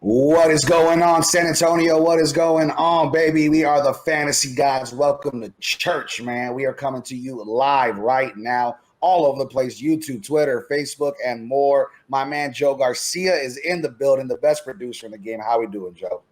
What is going on, San Antonio? What is going on, baby? We are the Fantasy Gods. Welcome to church, man. We are coming to you live right now, all over the place, YouTube, Twitter, Facebook, and more. My man, Joe Garcia, is in the building, the best producer in the game. How we doing, Joe?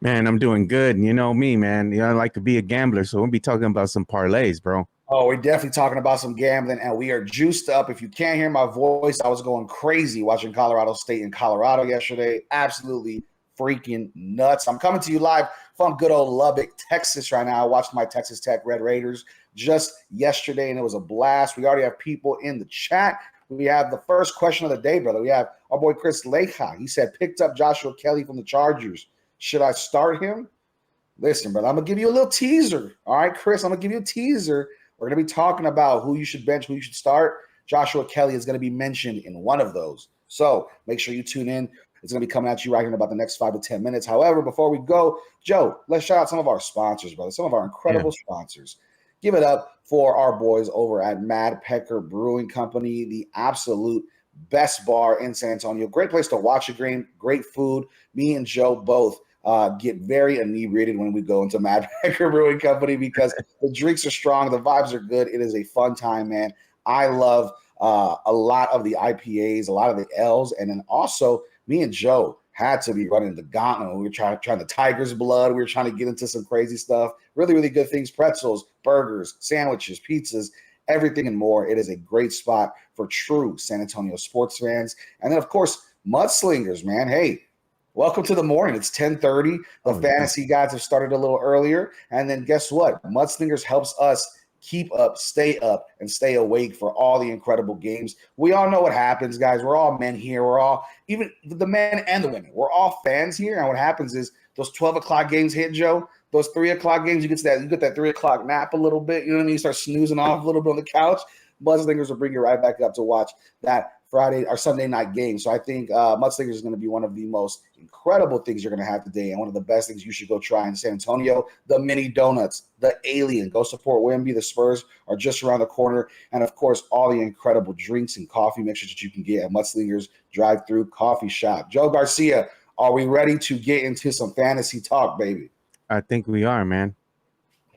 Man, I'm doing good. And you know me, man. I like to be a gambler, so we'll be talking about some parlays, bro. Oh, we're definitely talking about some gambling, and we are juiced up. If you can't hear my voice, I was going crazy watching Colorado State in Colorado yesterday. Absolutely freaking nuts. I'm coming to you live from good old Lubbock, Texas right now. I watched my Texas Tech Red Raiders just yesterday, and it was a blast. We already have people in the chat. We have the first question of the day, brother. We have our boy Chris Leja. He said, picked up Joshua Kelly from the Chargers. Should I start him? Listen, brother, I'm going to give you a little teaser. All right, Chris, I'm going to give you a teaser. We're going to be talking about who you should bench, who you should start. Joshua Kelly is going to be mentioned in one of those. So make sure you tune in. It's going to be coming at you right here in about the next 5 to 10 minutes. However, before we go, Joe, let's shout out some of our sponsors, brother, some of our incredible sponsors. Give it up for our boys over at Mad Pecker Brewing Company, the absolute best bar in San Antonio. Great place to watch a game, great food. Me and Joe both get very inebriated when we go into Mad Pecker Brewing Company because the drinks are strong, the vibes are good. It is a fun time, man. I love a lot of the IPAs, a lot of the L's, and then also me and Joe had to be running the gauntlet. We were trying the tiger's blood. We were trying to get into some crazy stuff. Really, really good things. Pretzels, burgers, sandwiches, pizzas, everything and more. It is a great spot for true San Antonio sports fans. And then, of course, Mudslingers, man. Hey, welcome to the morning. It's 10:30. The Fantasy Gods have started a little earlier. And then guess what? Mudslingers helps us keep up, and stay awake for all the incredible games. We all know what happens, guys. We're all men here. We're all, even the men and the women, we're all fans here. And what happens is those 12 o'clock games hit, Joe. Those 3 o'clock games, you get that 3 o'clock nap a little bit. You know what I mean? You start snoozing off a little bit on the couch. Mudslingers will bring you right back up to watch that Friday or Sunday night game. So I think Mudslingers is going to be one of the most incredible things you're going to have today, and one of the best things you should go try in San Antonio. The mini donuts, the alien. Go support Wemby. The Spurs are just around the corner, and of course, all the incredible drinks and coffee mixers that you can get at Mudslingers Drive-Through Coffee Shop. Joe Garcia, are we ready to get into some fantasy talk, baby? I think we are, man.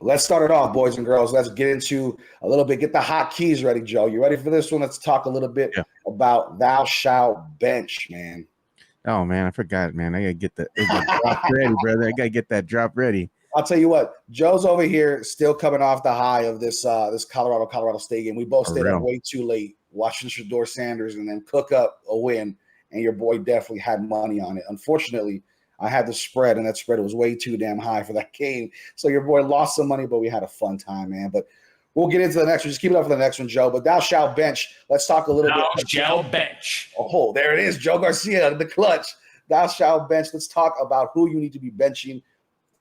Let's start it off, boys and girls. Let's get into a little bit. Get the hot keys ready, Joe. You ready for this one? Let's talk a little bit about thou shalt bench, man. Oh, man, I forgot, man. I got to get the drop ready, brother. I got to get that drop ready. I'll tell you what, Joe's over here still coming off the high of this Colorado State game. We both stayed up way too late watching Shedeur Sanders and then cook up a win, and your boy definitely had money on it. Unfortunately, I had the spread, and that spread was way too damn high for that game. So your boy lost some money, but we had a fun time, man. But we'll get into the next one. Just keep it up for the next one, Joe. But thou shalt bench. Let's talk a little bit. Thou shalt bench. Oh, there it is. Joe Garcia, the clutch. Thou shalt bench. Let's talk about who you need to be benching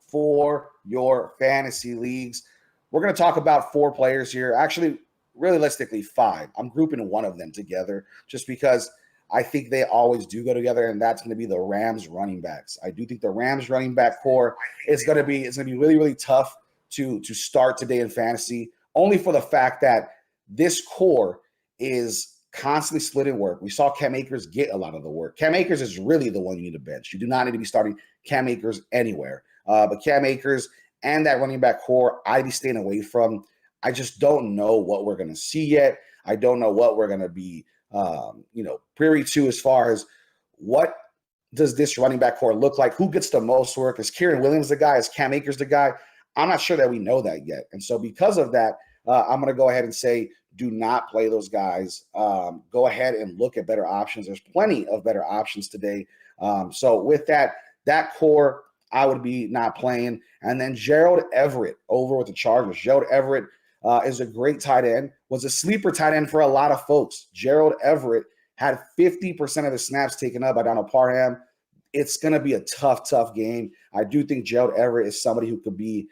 for your fantasy leagues. We're going to talk about 4 players here. Actually, realistically, 5. I'm grouping one of them together just because I think they always do go together, and that's going to be the Rams running backs. I do think the Rams running back core is going to be really, really tough to start today in fantasy, only for the fact that this core is constantly splitting work. We saw Cam Akers get a lot of the work. Cam Akers is really the one you need to bench. You do not need to be starting Cam Akers anywhere. But Cam Akers and that running back core, I'd be staying away from. I just don't know what we're going to see yet. I don't know what we're going to be privy to as far as what does this running back core look like? Who gets the most work? Is Kieran Williams the guy? Is Cam Akers the guy? I'm not sure that we know that yet. And so because of that, I'm going to go ahead and say do not play those guys. Go ahead and look at better options. There's plenty of better options today. So with that core, I would be not playing. And then Gerald Everett over with the Chargers. Gerald Everett is a great tight end, was a sleeper tight end for a lot of folks. Gerald Everett had 50% of the snaps taken up by Donald Parham. It's going to be a tough game. I do think Gerald Everett is somebody who could be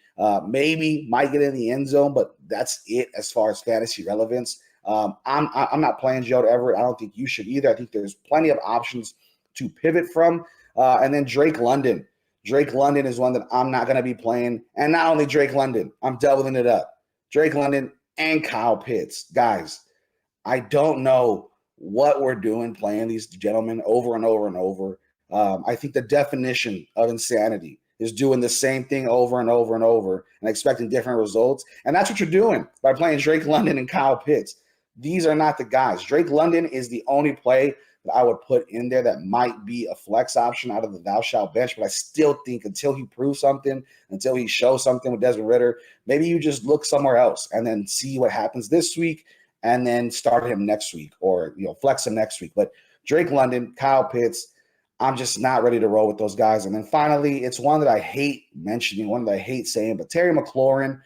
maybe might get in the end zone, but that's it as far as fantasy relevance. I'm not playing Gerald Everett. I don't think you should either. I think there's plenty of options to pivot from. And then Drake London. Drake London is one that I'm not going to be playing. And not only Drake London, I'm doubling it up. Drake London and Kyle Pitts. Guys, I don't know what we're doing playing these gentlemen over and over and over. I think the definition of insanity is doing the same thing over and over and over and expecting different results. And that's what you're doing by playing Drake London and Kyle Pitts. These are not the guys. Drake London is the only play that I would put in there that might be a flex option out of the thou shalt bench. But I still think until he proves something, until he shows something with Desmond Ridder, maybe you just look somewhere else and then see what happens this week and then start him next week or, flex him next week. But Drake London, Kyle Pitts, I'm just not ready to roll with those guys. And then finally, it's one that I hate mentioning, one that I hate saying, but Terry McLaurin.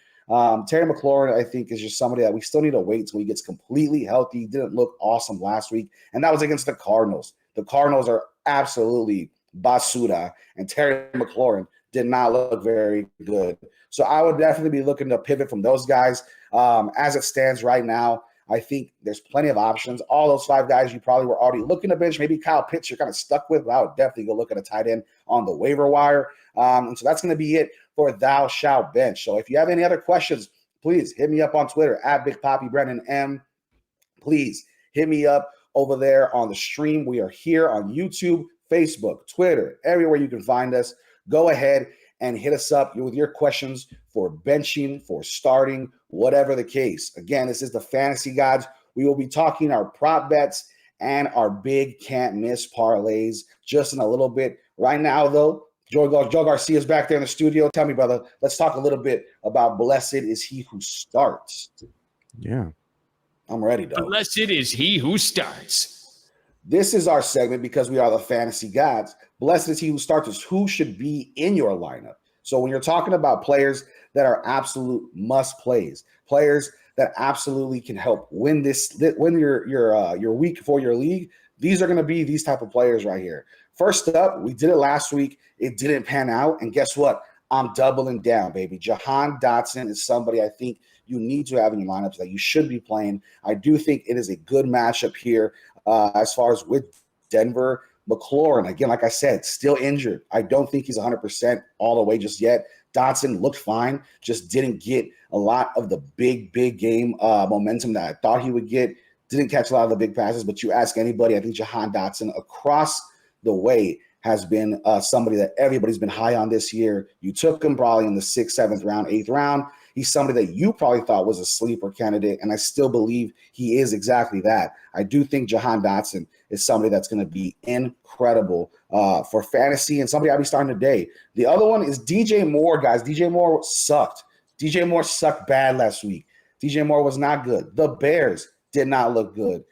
Terry McLaurin, I think, is just somebody that we still need to wait till he gets completely healthy. He didn't look awesome last week, and that was against the Cardinals. The Cardinals are absolutely basura, and Terry McLaurin did not look very good. So I would definitely be looking to pivot from those guys. As it stands right now, I think there's plenty of options. All those 5 guys you probably were already looking to bench. Maybe Kyle Pitts you're kind of stuck with, but I would definitely go look at a tight end on the waiver wire. And so that's going to be it for Thou Shalt Bench. So if you have any other questions, please hit me up on Twitter at Big Papi Brandon M. Please hit me up over there on the stream. We are here on YouTube, Facebook, Twitter, everywhere you can find us. Go ahead and hit us up with your questions for benching, for starting, whatever the case. Again, this is the Fantasy Gods. We will be talking our prop bets and our big can't miss parlays just in a little bit. Right now, though, Joe Garcia is back there in the studio. Tell me, brother, let's talk a little bit about Blessed is He Who Starts. Yeah. I'm ready, though. Blessed is he who starts. This is our segment because we are the Fantasy Gods. Blessed is he who starts is who should be in your lineup. So when you're talking about players that are absolute must plays, players that absolutely can help win your week for your league, these are going to be these type of players right here. First up, we did it last week. It didn't pan out. And guess what? I'm doubling down, baby. Jahan Dotson is somebody I think you need to have in your lineups that you should be playing. I do think it is a good matchup here as far as with Denver. McLaurin, again, like I said, still injured. I don't think he's 100% all the way just yet. Dotson looked fine, just didn't get a lot of the big game momentum that I thought he would get. Didn't catch a lot of the big passes, but you ask anybody, I think Jahan Dotson across the way has been somebody that everybody's been high on this year. You took him probably in the 6th, 7th round, 8th round. He's somebody that you probably thought was a sleeper candidate, and I still believe he is exactly that. I do think Jahan Dotson is somebody that's going to be incredible for fantasy and somebody I'll be starting today. The other one is DJ Moore, guys. DJ Moore sucked. DJ Moore sucked bad last week. DJ Moore was not good. The Bears did not look good.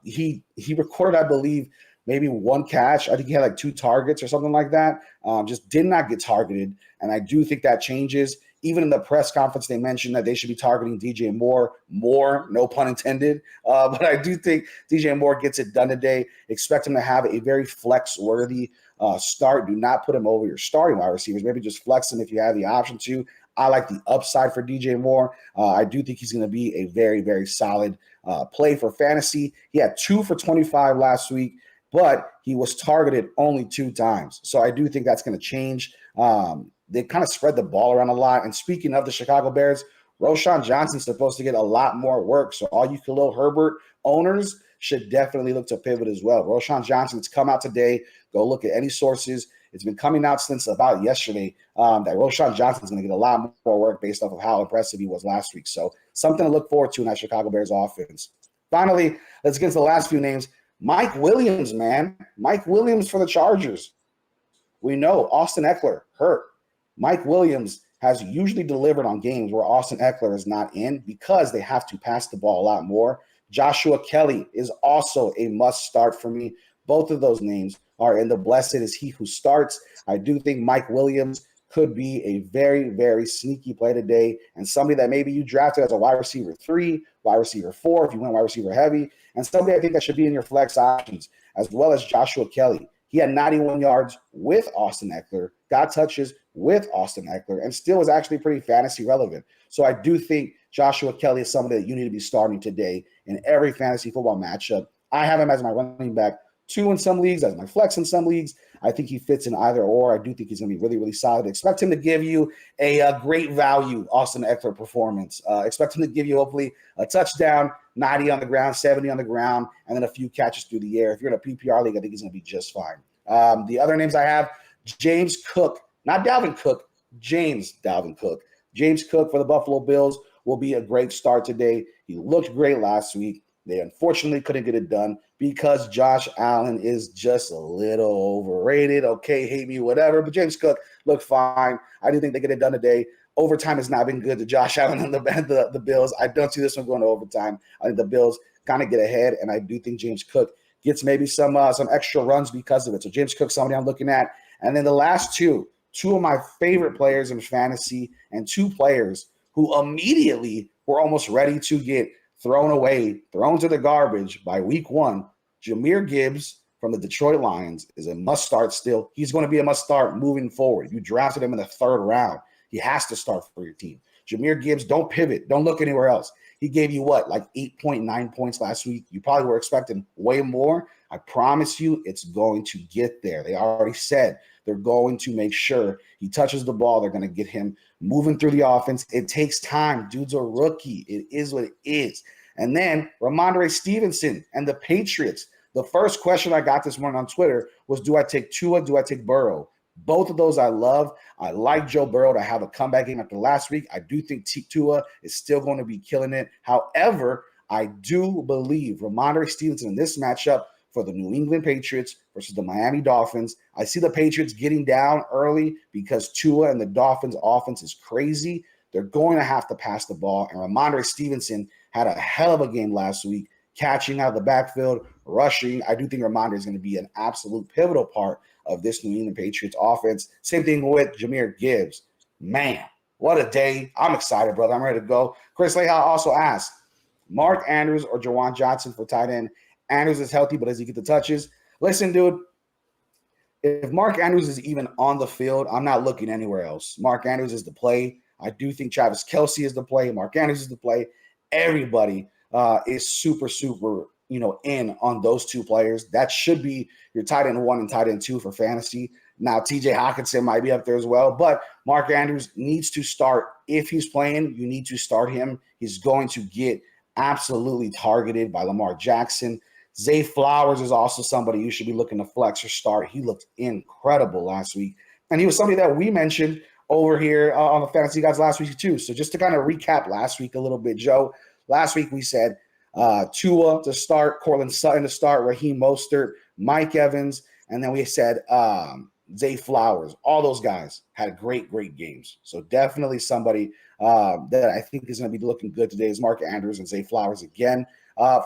He recorded, I believe, maybe 1 catch. I think he had like 2 targets or something like that. Just did not get targeted. And I do think that changes. Even in the press conference, they mentioned that they should be targeting DJ Moore more, no pun intended. But I do think DJ Moore gets it done today. Expect him to have a very flex-worthy start. Do not put him over your starting wide receivers. Maybe just flex him if you have the option to. I like the upside for DJ Moore. I do think he's going to be a very, very solid play for fantasy. He had 2 for 25 last week, but he was targeted only 2 times. So I do think that's going to change. They kind of spread the ball around a lot. And speaking of the Chicago Bears, Roschon Johnson's supposed to get a lot more work. So all you Khalil Herbert owners should definitely look to pivot as well. Roschon Johnson's come out today. Go look at any sources. It's been coming out since about yesterday that Roschon Johnson's going to get a lot more work based off of how impressive he was last week. So something to look forward to in that Chicago Bears offense. Finally, let's get to the last few names. Mike Williams, man. Mike Williams for the Chargers. We know Austin Eckler hurt. Mike Williams has usually delivered on games where Austin Eckler is not in because they have to pass the ball a lot more. Joshua Kelly is also a must start for me. Both of those names are in the blessed is he who starts. I do think Mike Williams could be a very, very sneaky play today and somebody that maybe you drafted as a wide receiver 3, wide receiver 4, if you went wide receiver heavy, and somebody I think that should be in your flex options, as well as Joshua Kelly. He had 91 yards with Austin Eckler, got touches with Austin Eckler, and still was actually pretty fantasy relevant. So I do think Joshua Kelly is somebody that you need to be starting today in every fantasy football matchup. I have him as my running back 2 in some leagues, as my flex in some leagues. I think he fits in either or. I do think he's going to be really, really solid. Expect him to give you a great value Austin Eckler performance. Expect him to give you hopefully a touchdown, 90 on the ground, 70 on the ground, and then a few catches through the air. If you're in a PPR league, I think he's going to be just fine. The other names I have, James Cook, not Dalvin Cook, James Dalvin Cook. James Cook for the Buffalo Bills will be a great start today. He looked great last week. They unfortunately couldn't get it done because Josh Allen is just a little overrated. Okay, hate me, whatever. But James Cook looked fine. I do think they get it done today. Overtime has not been good to Josh Allen and the Bills. I don't see this one going to overtime. I think the Bills kind of get ahead, and I do think James Cook gets maybe some extra runs because of it. So James Cook, somebody I'm looking at. And then the last two of my favorite players in fantasy and two players who immediately were almost ready to get thrown to the garbage by week one. Jahmyr Gibbs from the Detroit Lions is a must-start still. He's going to be a must-start moving forward. You drafted him in the third round. He has to start for your team. Jahmyr Gibbs, don't pivot. Don't look anywhere else. He gave you like 8.9 points last week. You probably were expecting way more. I promise you it's going to get there. They already said they're going to make sure he touches the ball. They're going to get him moving through the offense. It takes time. Dude's a rookie. It is what it is. And then Ramondre Stevenson and the Patriots. The first question I got this morning on Twitter was, do I take Tua? Do I take Burrow? Both of those I love. I like Joe Burrow to have a comeback game after last week. I do think Tua is still going to be killing it. However, I do believe Ramondre Stevenson in this matchup for the New England Patriots versus the Miami Dolphins. I see the Patriots getting down early because Tua and the Dolphins offense is crazy. They're going to have to pass the ball. And Ramondre Stevenson had a hell of a game last week, catching out of the backfield, rushing. I do think Ramondre is going to be an absolute pivotal part of this New England Patriots offense. Same thing with Jahmyr Gibbs. Man, what a day. I'm excited, brother. I'm ready to go. Chris Lehal also asked, Mark Andrews or Jawan Johnson for tight end. Andrews is healthy, but does he get the touches? Listen, dude, if Mark Andrews is even on the field, I'm not looking anywhere else. Mark Andrews is the play. I do think Travis Kelce is the play. Mark Andrews is the play. Everybody is super, in on those two players. That should be your tight end 1 and tight end 2 for fantasy. Now, TJ Hockenson might be up there as well, but Mark Andrews needs to start. If he's playing, you need to start him. He's going to get absolutely targeted by Lamar Jackson. Zay Flowers is also somebody you should be looking to flex or start. He looked incredible last week, and he was somebody that we mentioned over here on the Fantasy Guys last week too. So just to kind of recap last week a little bit, Joe, last week we said Tua to start, Cortland Sutton to start, Raheem Mostert, Mike Evans, and then we said Zay Flowers. All those guys had great games. So definitely somebody that I think is going to be looking good today is Mark Andrews and Zay Flowers again.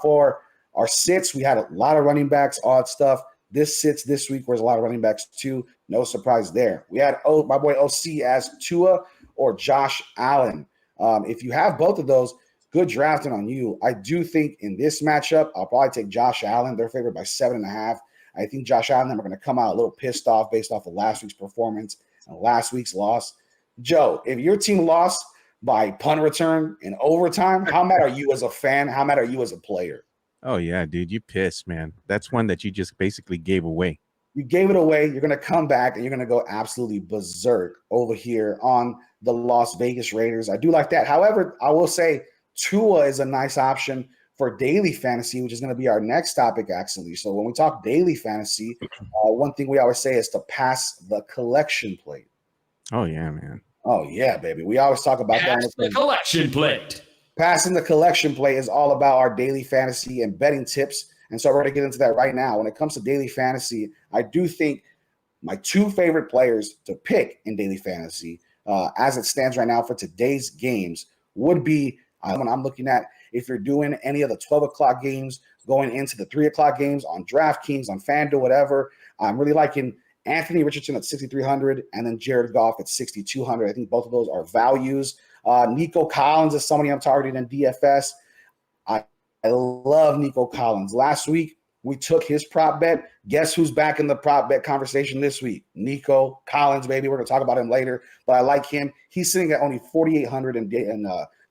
For our sits, we had a lot of running backs, odd stuff. This sits this week was a lot of running backs too. No surprise there. We had my boy OC as Tua or Josh Allen. If you have both of those, good drafting on you. I do think in this matchup, I'll probably take Josh Allen. They're favored by 7.5. I think Josh Allen and them are going to come out a little pissed off based off of last week's performance and last week's loss. Joe, if your team lost by punt return in overtime, how mad are you as a fan? How mad are you as a player? Oh, yeah, dude. You pissed, man. That's one that you just basically gave away. You gave it away. You're going to come back, and you're going to go absolutely berserk over here on the Las Vegas Raiders. I do like that. However, I will say Tua is a nice option for daily fantasy, which is going to be our next topic, actually. So when we talk daily fantasy, one thing we always say is to pass the collection plate. Oh, yeah, man. Oh, yeah, baby. We always talk about Pass that. the collection plate. Passing the collection plate is all about our daily fantasy and betting tips. And so we're going to get into that right now. When it comes to daily fantasy, I do think my two favorite players to pick in daily fantasy, as it stands right now for today's games, would be when I'm looking at if you're doing any of the 12 o'clock games going into the 3 o'clock games on DraftKings, on FanDuel, whatever. I'm really liking Anthony Richardson at 6,300 and then Jared Goff at 6,200. I think both of those are values. Nico Collins is somebody I'm targeting in DFS. I love Nico Collins. Last week, we took his prop bet. Guess who's back in the prop bet conversation this week? Nico Collins, baby. We're going to talk about him later, but I like him. He's sitting at only 4,800 in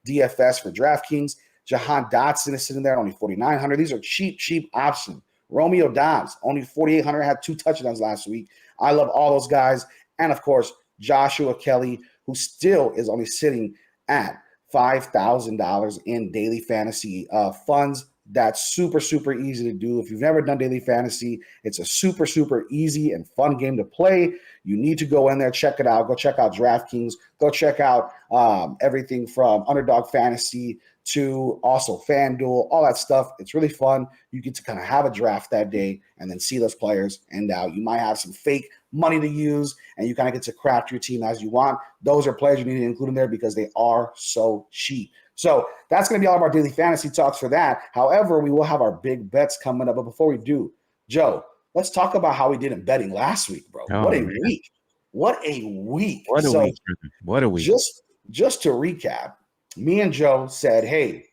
DFS for DraftKings. Jahan Dotson is sitting there at only 4,900. These are cheap options. Romeo Dobbs, only 4,800, had 2 touchdowns last week. I love all those guys. And, of course, Joshua Kelly, who still is only sitting at $5,000 in daily fantasy funds. that's super, super easy to do. If you've never done daily fantasy, it's a super, super easy and fun game to play. You need to go in there, check it out. Go check out DraftKings. Go check out everything from Underdog Fantasy to also FanDuel, all that stuff. It's really fun. You get to kind of have a draft that day and then see those players. And you might have some fake money to use, and you kind of get to craft your team as you want. Those are players you need to include in there because they are so cheap. So that's going to be all of our daily fantasy talks for that. However, we will have our big bets coming up. But before we do, Joe, let's talk about how we did in betting last week, bro. Oh, what a man. week. What a week. What a week. What a week. Just to recap, me and Joe said, hey,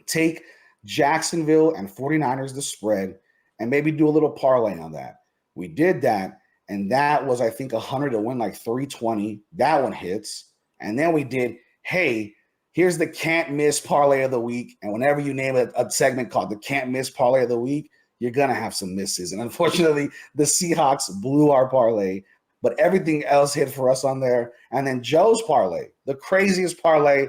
take Jacksonville and 49ers the spread and maybe do a little parlay on that. We did that, and that was, I think, 100 to win like 320. That one hits. And then we did, hey, here's the can't miss parlay of the week. And whenever you name a segment called the can't miss parlay of the week, you're going to have some misses. And unfortunately, the Seahawks blew our parlay, but everything else hit for us on there. And then Joe's parlay, the craziest parlay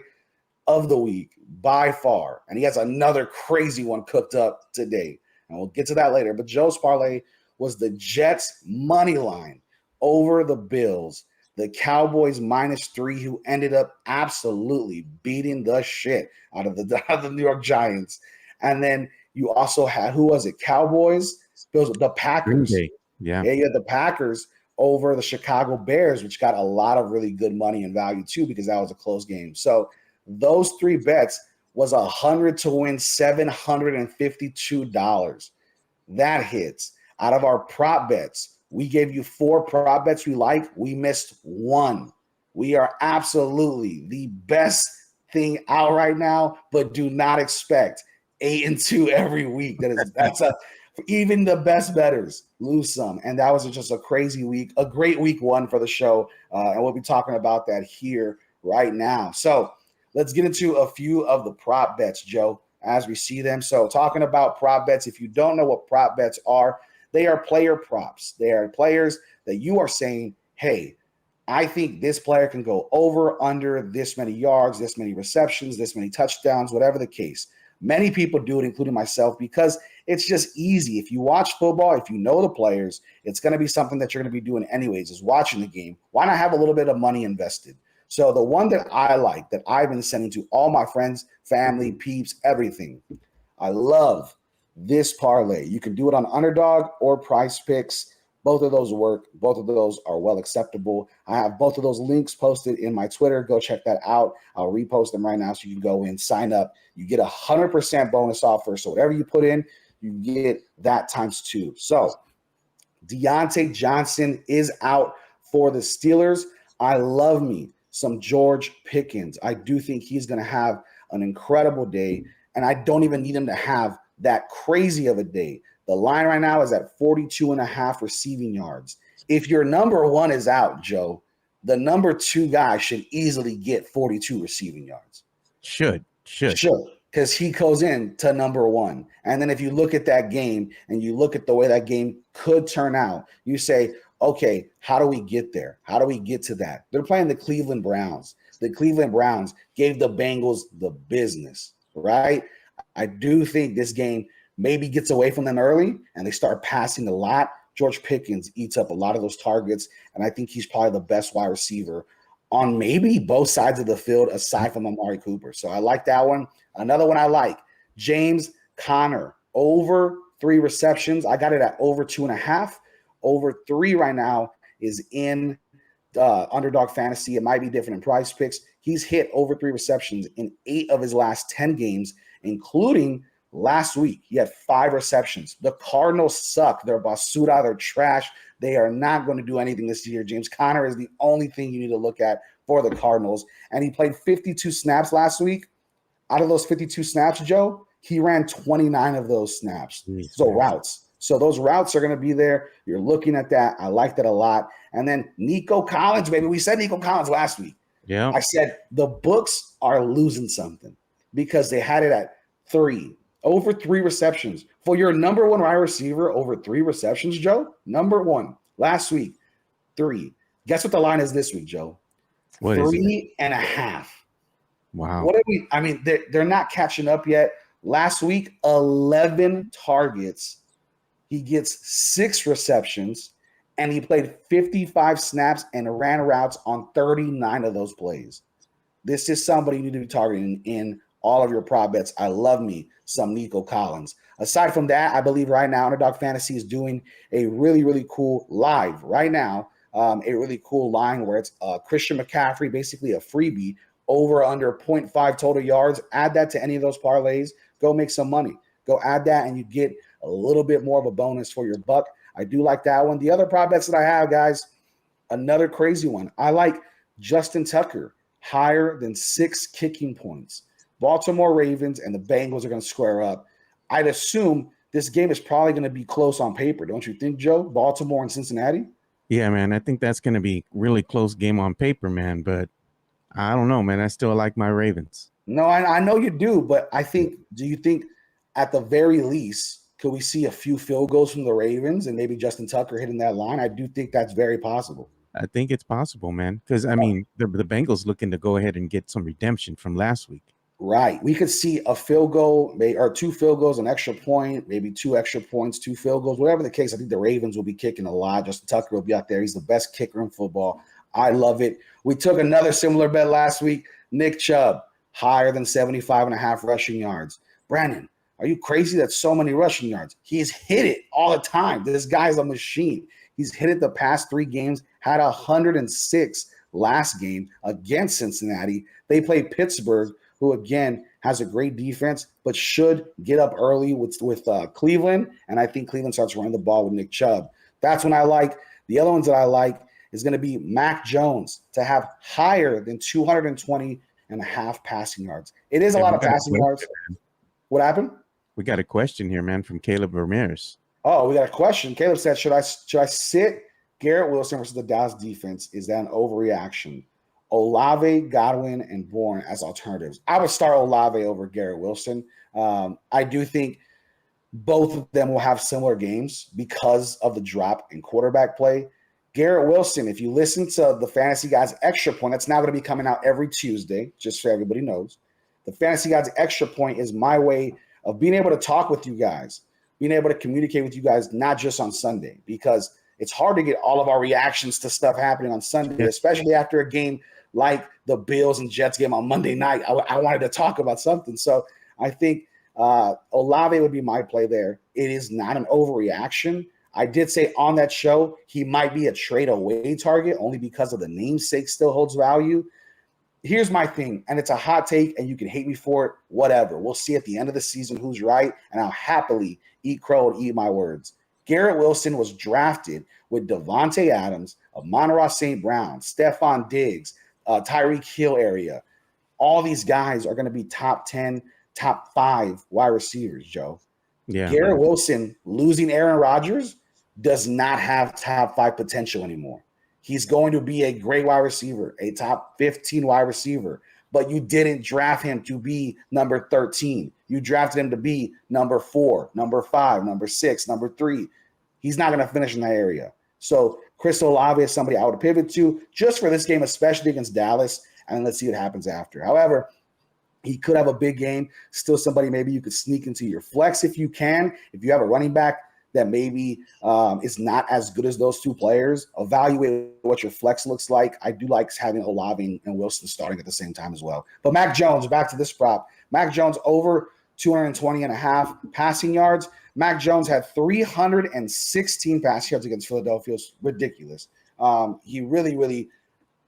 of the week by far. And he has another crazy one cooked up today. And we'll get to that later. But Joe's parlay was the Jets money line over the Bills. The Cowboys -3, who ended up absolutely beating the shit out of the New York Giants. And then you also had, who was it? Cowboys, Bills, the Packers. Yeah, you had the Packers over the Chicago Bears, which got a lot of really good money and value too, because that was a close game. So those three bets was 100 to win $752. That hits. Out of our prop bets, we gave you 4 prop bets we like. We missed 1. We are absolutely the best thing out right now, but do not expect 8-2 every week. Even the best bettors lose some. And that was just a crazy week, a great week 1 for the show. And we'll be talking about that here right now. So let's get into a few of the prop bets, Joe, as we see them. So talking about prop bets, if you don't know what prop bets are, they are player props. They are players that you are saying, hey, I think this player can go over, under this many yards, this many receptions, this many touchdowns, whatever the case. Many people do it, including myself, because it's just easy. If you watch football, if you know the players, it's going to be something that you're going to be doing anyways, is watching the game. Why not have a little bit of money invested? So the one that I like, that I've been sending to all my friends, family, peeps, everything, I love this parlay. You can do it on Underdog or Price Picks. Both of those work. Both of those are well acceptable. I have both of those links posted in my Twitter. Go check that out. I'll repost them right now so you can go in, sign up. You get 100% bonus offer. So whatever you put in, you get that times 2. So Deontay Johnson is out for the Steelers. I love me some George Pickens. I do think he's going to have an incredible day, and I don't even need him to have that crazy of a day. The line right now is at 42.5 receiving yards. If your number 1 is out, Joe, the number 2 guy should easily get 42 receiving yards. Should. Because he goes in to number 1. And then if you look at that game and you look at the way that game could turn out, you say, okay, how do we get there? How do we get to that? They're playing the Cleveland Browns. The Cleveland Browns gave the Bengals the business, right? I do think this game maybe gets away from them early and they start passing a lot. George Pickens eats up a lot of those targets, and I think he's probably the best wide receiver on maybe both sides of the field aside from Amari Cooper. So I like that one. Another one I like, James Conner, over 3 receptions. I got it at over 2.5. Over 3 right now is in Underdog Fantasy. It might be different in Price Picks. He's hit over 3 receptions in 8 of his last 10 games, including last week. He had 5 receptions. The Cardinals suck. They're basura. They're trash. They are not going to do anything this year. James Conner is the only thing you need to look at for the Cardinals. And he played 52 snaps last week. Out of those 52 snaps, Joe, he ran 29 of those snaps. So routes. So those routes are going to be there. You're looking at that. I like that a lot. And then Nico Collins, baby. We said Nico Collins last week. Yeah. I said the books are losing something because they had it at 3. Over 3 receptions. For your number 1 wide receiver, over 3 receptions, Joe? Number 1. Last week, 3. Guess what the line is this week, Joe? What is it? 3.5. Wow. What are we? I mean, they're not catching up yet. Last week, 11 targets. He gets 6 receptions, and he played 55 snaps and ran routes on 39 of those plays. This is somebody you need to be targeting in all of your prop bets. I love me some Nico Collins. Aside from that, I believe right now Underdog Fantasy is doing a really, really cool live right now, a really cool line where it's Christian McCaffrey, basically a freebie, over under 0.5 total yards. Add that to any of those parlays. Go make some money. Go add that, and you get a little bit more of a bonus for your buck. I do like that one. The other prop bets that I have, guys, another crazy one. I like Justin Tucker, higher than 6 kicking points. Baltimore Ravens and the Bengals are going to square up. I'd assume this game is probably going to be close on paper. Don't you think, Joe? Baltimore and Cincinnati? Yeah, man. I think that's going to be really close game on paper, man. But I don't know, man. I still like my Ravens. No, I know you do, but do you think at the very least, could we see a few field goals from the Ravens and maybe Justin Tucker hitting that line? I do think that's very possible. I think it's possible, man. Because, I mean, the Bengals looking to go ahead and get some redemption from last week. Right. We could see a field goal, or 2 field goals, an extra point, maybe 2 extra points, 2 field goals, whatever the case. I think the Ravens will be kicking a lot. Justin Tucker will be out there. He's the best kicker in football. I love it. We took another similar bet last week. Nick Chubb, higher than 75.5 rushing yards. Brandon, are you crazy? That's so many rushing yards. He's hit it all the time. This guy's a machine. He's hit it the past 3 games, had 106 last game against Cincinnati. They play Pittsburgh, who again has a great defense, but should get up early with Cleveland. And I think Cleveland starts running the ball with Nick Chubb. That's when I like. The other ones that I like is going to be Mac Jones to have higher than 220.5 passing yards. It is a lot of passing yards. What happened? We got a question here, man, from Caleb Ramirez. Oh, we got a question. Caleb said, should I sit Garrett Wilson versus the Dallas defense? Is that an overreaction? Olave, Godwin, and Bourne as alternatives. I would start Olave over Garrett Wilson. I do think both of them will have similar games because of the drop in quarterback play. Garrett Wilson, if you listen to the Fantasy Guys Extra Point, that's now going to be coming out every Tuesday, just so everybody knows. The Fantasy Guys Extra Point is my way of being able to talk with you guys, being able to communicate with you guys, not just on Sunday, because it's hard to get all of our reactions to stuff happening on Sunday, especially after a game like the Bills and Jets game on Monday night. I wanted to talk about something. So I think Olave would be my play there. It is not an overreaction. I did say on that show he might be a trade away target only because of the namesake still holds value. Here's my thing, and it's a hot take, and you can hate me for it, whatever. We'll see at the end of the season who's right, and I'll happily eat crow and eat my words. Garrett Wilson was drafted with Devontae Adams, Amon-Ra St. Brown, Stephon Diggs, Tyreek Hill area. All these guys are going to be top 10, top 5 wide receivers, Joe. Yeah. Garrett Wilson losing Aaron Rodgers does not have top 5 potential anymore. He's going to be a great wide receiver, a top 15 wide receiver, but you didn't draft him to be number 13. You drafted him to be number 4, number 5, number 6, number 3. He's not going to finish in that area. So Chris Olave is somebody I would pivot to just for this game, especially against Dallas, and let's see what happens after. However, he could have a big game. Still somebody maybe you could sneak into your flex if you can. If you have a running back that maybe is not as good as those 2 players, evaluate what your flex looks like. I do like having Olave and Wilson starting at the same time as well. But Mac Jones, back to this prop. Mac Jones over 220.5 passing yards. Mac Jones had 316 passing yards against Philadelphia. It's ridiculous. He really, really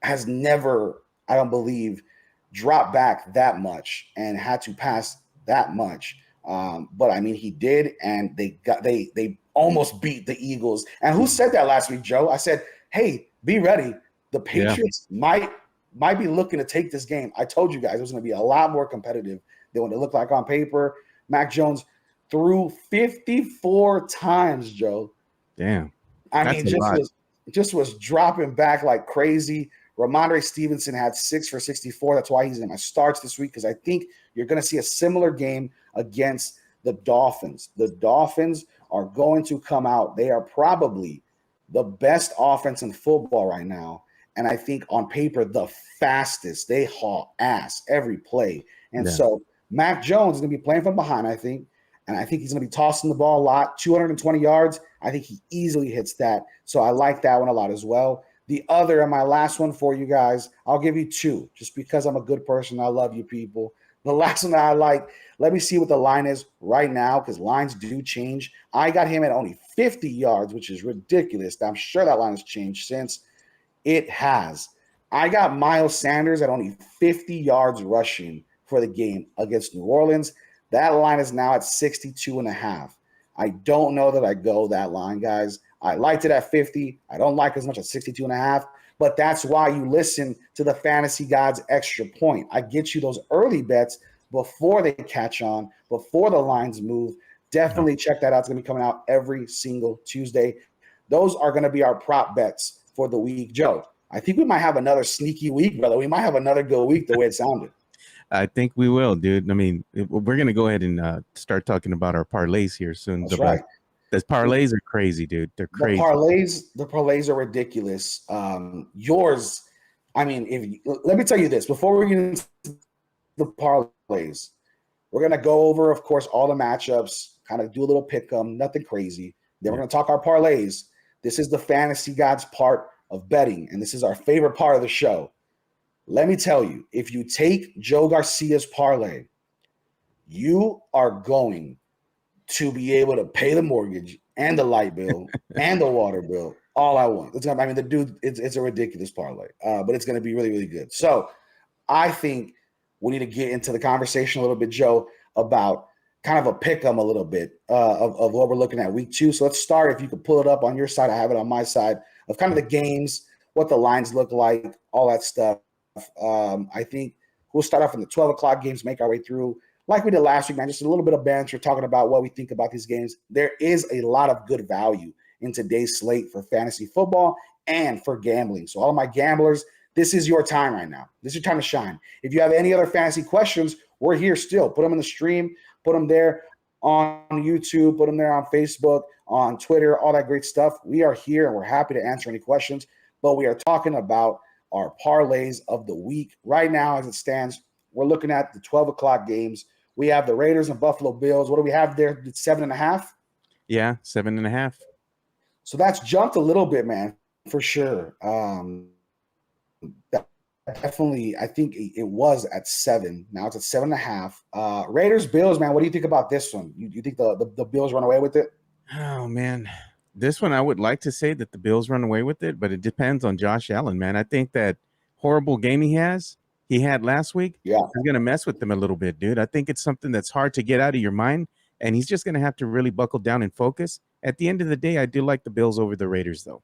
has never, I don't believe, dropped back that much and had to pass that much. But I mean, he did, and they almost beat the Eagles. And who said that last week, Joe? I said, hey, be ready. The Patriots might be looking to take this game. I told you guys it was going to be a lot more competitive than what it looked like on paper. Mac Jones threw 54 times, Joe. Damn. I mean, just was dropping back like crazy. Ramondre Stevenson had 6 for 64. That's why he's in my starts this week, because I think you're going to see a similar game against the Dolphins. The Dolphins are going to come out. They are probably the best offense in football right now. And I think on paper, the fastest. They haul ass every play. And so Mac Jones is going to be playing from behind, I think. And I think he's going to be tossing the ball a lot. 220 yards. I think he easily hits that. So I like that one a lot as well. The other, and my last one for you guys, I'll give you two just because I'm a good person. I love you people. The last one that I like, let me see what the line is right now because lines do change. I got him at only 50 yards, which is ridiculous. I'm sure that line has changed since. It has. I got Miles Sanders at only 50 yards rushing for the game against New Orleans. That line is now at 62.5. I don't know that I go that line, guys. I liked it at 50. I don't like as much at 62.5, but that's why you listen to the Fantasy Gods Extra Point. I get you those early bets before they catch on, before the lines move. Definitely check that out. It's going to be coming out every single Tuesday. Those are going to be our prop bets for the week. Joe, I think we might have another sneaky week, brother. We might have another good week the way it sounded. I think we will, dude. I mean, we're going to go ahead and start talking about our parlays here soon. That's right. The parlays are crazy, dude. They're crazy. The parlays are ridiculous. Yours, I mean, let me tell you this before we get into the parlays, we're gonna go over, of course, all the matchups, kind of do a little pick 'em, nothing crazy. Then we're gonna talk our parlays. This is the Fantasy Gods part of betting, and this is our favorite part of the show. Let me tell you, if you take Joe Garcia's parlay, you are going to be able to pay the mortgage and the light bill and the water bill all at once. The dude, it's a ridiculous parlay, but it's going to be really, really good. So I think we need to get into the conversation a little bit, Joe, about kind of a pick 'em a little bit of what we're looking at week 2. So let's start, if you could pull it up on your side. I have it on my side of kind of the games, what the lines look like, all that stuff. I think we'll start off in the 12 o'clock games, make our way through like we did last week, man, just a little bit of banter talking about what we think about these games. There is a lot of good value in today's slate for fantasy football and for gambling. So all of my gamblers, this is your time right now. This is your time to shine. If you have any other fantasy questions, we're here still. Put them in the stream, put them there on YouTube, put them there on Facebook, on Twitter, all that great stuff. We are here and we're happy to answer any questions, but we are talking about our parlays of the week. Right now, as it stands, we're looking at the 12 o'clock games. We have the Raiders and Buffalo Bills. What do we have there? 7.5? Yeah, 7.5. So that's jumped a little bit, man, for sure. Definitely, I think it was at 7. Now it's at 7.5. Raiders, Bills, man, what do you think about this one? You think the Bills run away with it? Oh, man. This one, I would like to say that the Bills run away with it, but it depends on Josh Allen, man. I think that horrible game he had last week, yeah, he's going to mess with them a little bit, dude. I think it's something that's hard to get out of your mind, and he's just going to have to really buckle down and focus. At the end of the day, I do like the Bills over the Raiders, though.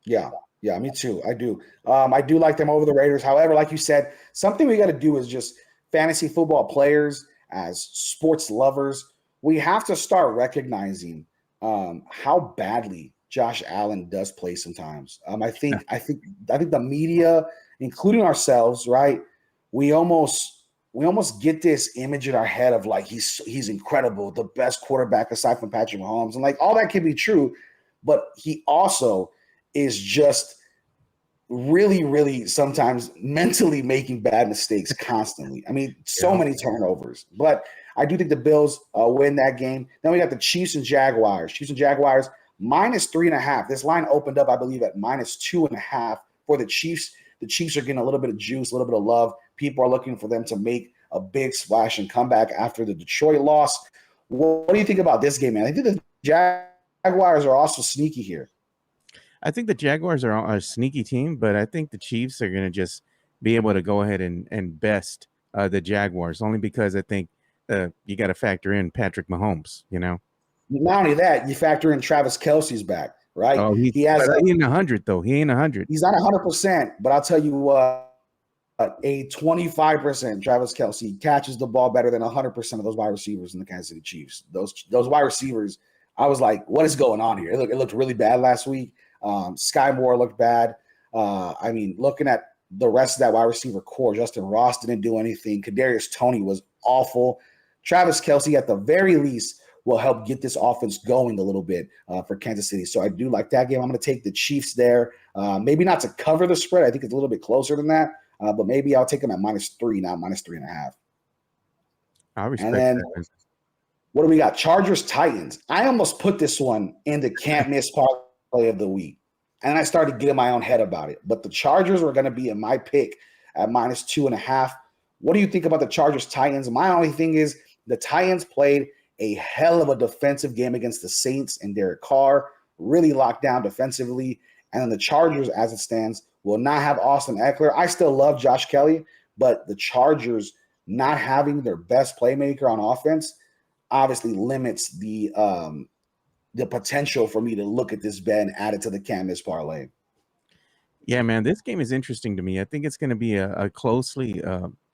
Yeah, me too. I do. I do like them over the Raiders. However, like you said, something we got to do is just fantasy football players, as sports lovers, we have to start recognizing how badly Josh Allen does play sometimes. I think the media, including ourselves, right? We almost get this image in our head of like he's incredible, the best quarterback aside from Patrick Mahomes, and like all that can be true, but he also is just really, really sometimes mentally making bad mistakes constantly. I mean, so many turnovers. But I do think the Bills win that game. Then we got the Chiefs and Jaguars. -3.5. This line opened up, I believe, at -2.5 for the Chiefs. The Chiefs are getting a little bit of juice, a little bit of love. People are looking for them to make a big splash and come back after the Detroit loss. What do you think about this game, man? I think the Jaguars are also sneaky here. I think the Jaguars are a sneaky team, but I think the Chiefs are going to just be able to go ahead and best the Jaguars, only because I think you got to factor in Patrick Mahomes, you know? Not only that, you factor in Travis Kelce's back, right? Oh, he ain't 100, though. He ain't 100. He's not 100%, but I'll tell you what, a 25% Travis Kelce catches the ball better than 100% of those wide receivers in the Kansas City Chiefs. Those wide receivers, I was like, what is going on here? It looked really bad last week. Sky Moore looked bad. I mean, looking at the rest of that wide receiver core, Justin Ross didn't do anything. Kadarius Toney was awful. Travis Kelce, at the very least, will help get this offense going a little bit for Kansas City. So I do like that game. I'm going to take the Chiefs there. Maybe not to cover the spread. I think it's a little bit closer than that. But maybe I'll take them at -3, not -3.5. I And respect then that. what do we got? Chargers, Titans. I almost put this one in the can't miss parlay of the week. And I started getting my own head about it. But the Chargers were going to be in my pick at -2.5. What do you think about the Chargers, Titans? My only thing is the Titans played a hell of a defensive game against the Saints and Derek Carr, really locked down defensively. And then the Chargers, as it stands, will not have Austin Eckler. I still love Josh Kelly, but the Chargers not having their best playmaker on offense obviously limits the potential for me to look at this bet and add it to the can't miss parlay. Yeah, man, this game is interesting to me. I think it's going to be a closely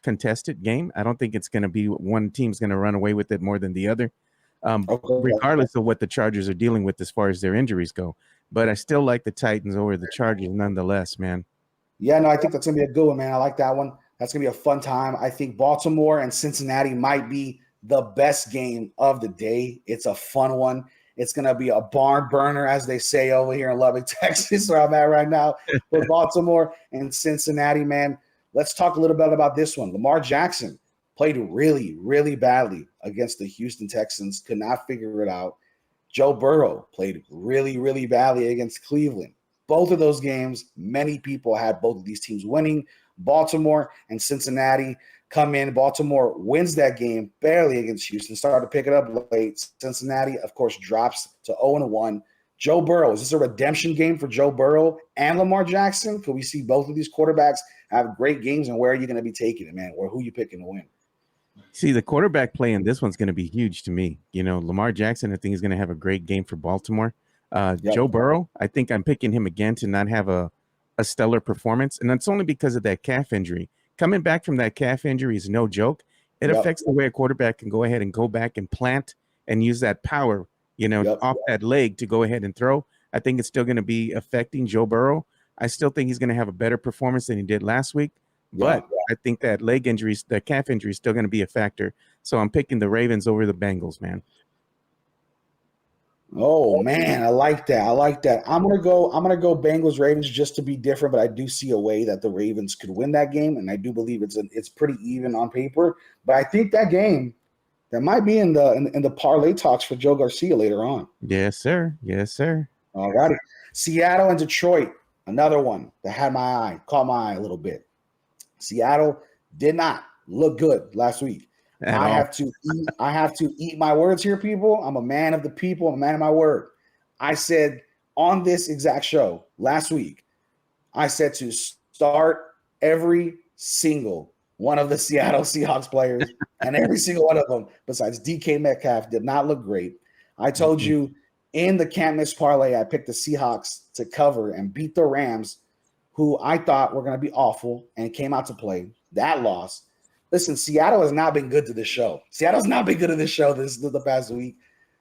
contested game. I don't think it's going to be one team's going to run away with it more than the other, regardless of what the Chargers are dealing with as far as their injuries go. But I still like the Titans over the Chargers nonetheless, man. Yeah, no, I think that's going to be a good one, man. I like that one. That's going to be a fun time. I think Baltimore and Cincinnati might be the best game of the day. It's a fun one. It's going to be a barn burner, as they say over here in Lubbock, Texas, where I'm at right now. But Baltimore and Cincinnati, man, let's talk a little bit about this one. Lamar Jackson played really, really badly against the Houston Texans, could not figure it out. Joe Burrow played really, really badly against Cleveland. Both of those games, many people had both of these teams winning. Baltimore and Cincinnati come in. Baltimore wins that game barely against Houston, started to pick it up late. Cincinnati, of course, drops to 0-1. Joe Burrow, is this a redemption game for Joe Burrow and Lamar Jackson? Could we see both of these quarterbacks have great games, and where are you going to be taking it, man? Or who are you picking to win? See, the quarterback play in this one's going to be huge to me. You know, Lamar Jackson, I think, is going to have a great game for Baltimore. Joe Burrow, I think I'm picking him again to not have a stellar performance, and that's only because of that calf injury. Coming back from that calf injury is no joke. It affects the way a quarterback can go ahead and go back and plant and use that power, off that leg to go ahead and throw. I think it's still going to be affecting Joe Burrow. I still think he's going to have a better performance than he did last week, but I think that that calf injury is still going to be a factor. So I'm picking the Ravens over the Bengals, man. Oh man, I like that. I'm gonna go Bengals Ravens just to be different, but I do see a way that the Ravens could win that game, and I do believe it's pretty even on paper. But I think that game that might be in the parlay talks for Joe Garcia later on. Yes, sir. Yes, sir. All righty. Seattle and Detroit, another one that caught my eye a little bit. Seattle did not look good last week. I have to eat my words here, people. I'm a man of the people. I'm a man of my word. I said on this exact show last week, I said to start every single one of the Seattle Seahawks players, and every single one of them, besides DK Metcalf, did not look great. I told you in the can't miss parlay, I picked the Seahawks to cover and beat the Rams, who I thought were going to be awful and came out to play. That loss. Listen, Seattle has not been good to this show. Seattle's not been good to this show the past week.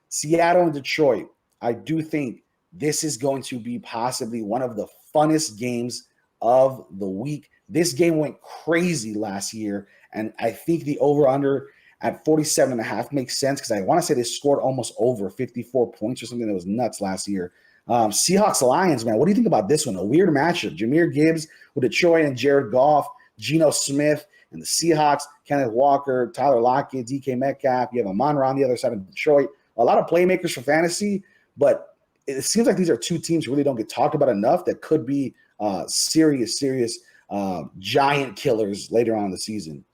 Seattle and Detroit, I do think this is going to be possibly one of the funnest games of the week. This game went crazy last year, and I think the over-under at 47.5 makes sense because I want to say they scored almost over 54 points or something that was nuts last year. Seahawks-Lions, man, what do you think about this one? A weird matchup. Jahmyr Gibbs with Detroit and Jared Goff, Geno Smith, and the Seahawks, Kenneth Walker, Tyler Lockett, DK Metcalf. You have Amon-Ra on the other side of Detroit. A lot of playmakers for fantasy, but it seems like these are two teams who really don't get talked about enough that could be serious giant killers later on in the season.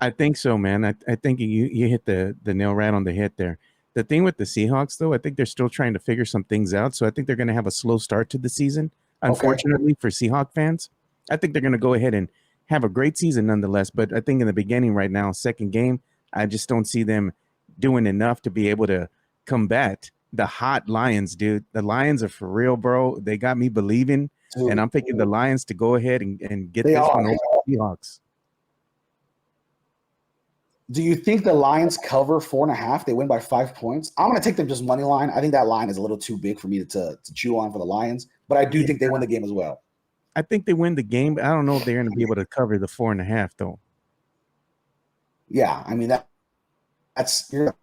I think so, man. I think you hit the nail right on the head there. The thing with the Seahawks, though, I think they're still trying to figure some things out. So I think they're going to have a slow start to the season, unfortunately, for Seahawk fans. I think they're going to go ahead and have a great season nonetheless. But I think in the beginning right now, second game, I just don't see them doing enough to be able to combat the hot Lions, dude. The Lions are for real, bro. They got me believing. Dude. And I'm picking the Lions to go ahead and get this one over the Seahawks. Do you think the Lions cover 4.5? They win by 5 points. I'm going to take them just money line. I think that line is a little too big for me to chew on for the Lions, but I do think they win the game as well. I think they win the game, but I don't know if they're going to be able to cover the 4.5 though. Yeah, I mean that's you're going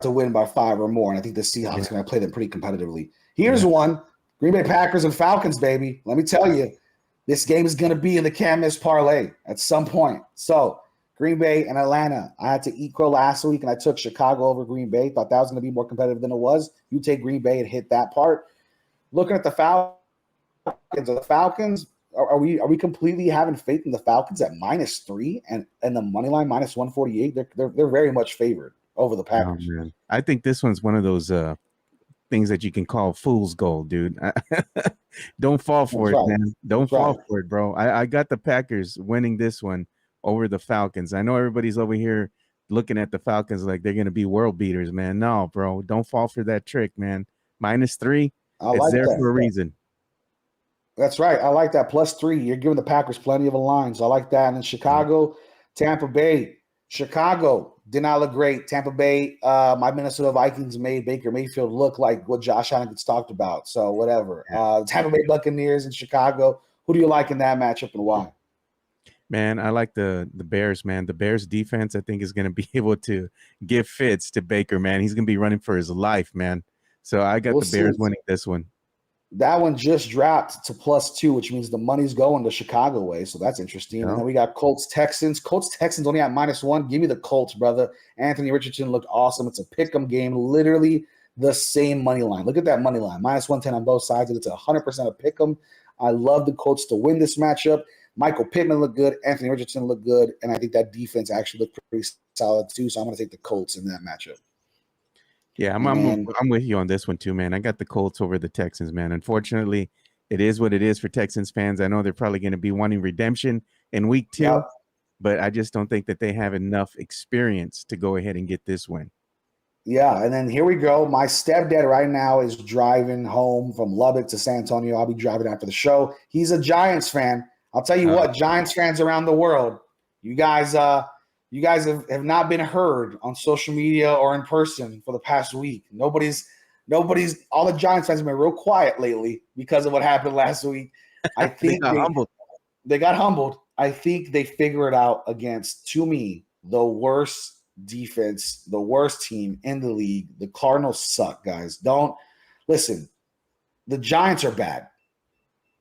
to win by 5 or more, and I think the Seahawks are going to play them pretty competitively. Here's one: Green Bay Packers and Falcons, baby. Let me tell you, this game is going to be in the can't miss parlay at some point. So Green Bay and Atlanta. I had to eat crow last week, and I took Chicago over Green Bay. Thought that was going to be more competitive than it was. You take Green Bay and hit that part. Looking at the Falcons, are we completely having faith in the Falcons at -3 and the money line -148? They're very much favored over the Packers. Oh, man. I think this one's one of those things that you can call fool's gold, dude. Don't fall for it, man. Don't fall for it, bro. I got the Packers winning this one over the Falcons. I know everybody's over here looking at the Falcons like they're going to be world beaters, man. No, bro. Don't fall for that trick, man. -3, it's there for a reason. That's right. I like that. +3. You're giving the Packers plenty of a line. So I like that. And then Chicago, Tampa Bay. Chicago did not look great. Tampa Bay, my Minnesota Vikings made Baker Mayfield look like what Josh Allen gets talked about. So whatever. Tampa Bay Buccaneers and Chicago. Who do you like in that matchup and why? Man, I like the Bears, man. The Bears defense, I think, is going to be able to give fits to Baker, man. He's going to be running for his life, man. So I got the Bears winning this one. That one just dropped to +2, which means the money's going the Chicago way. So that's interesting. Yeah. And then we got Colts-Texans. Colts-Texans only at -1. Give me the Colts, brother. Anthony Richardson looked awesome. It's a pick-em game, literally the same money line. Look at that money line, -110 on both sides. It's 100% a pick-em. I love the Colts to win this matchup. Michael Pittman looked good. Anthony Richardson looked good. And I think that defense actually looked pretty solid too. So I'm going to take the Colts in that matchup. Yeah, I'm with you on this one too, man. I got the Colts over the Texans, man. Unfortunately, it is what it is for Texans fans. I know they're probably going to be wanting redemption in week 2, but I just don't think that they have enough experience to go ahead and get this win. Yeah, and then here we go. My stepdad right now is driving home from Lubbock to San Antonio. I'll be driving after the show. He's a Giants fan. I'll tell you what, Giants fans around the world, you guys have not been heard on social media or in person for the past week. Nobody's all the Giants fans have been real quiet lately because of what happened last week. I think they got humbled. I think they figure it out against, to me, the worst defense, the worst team in the league. The Cardinals suck, guys. Don't listen. The Giants are bad.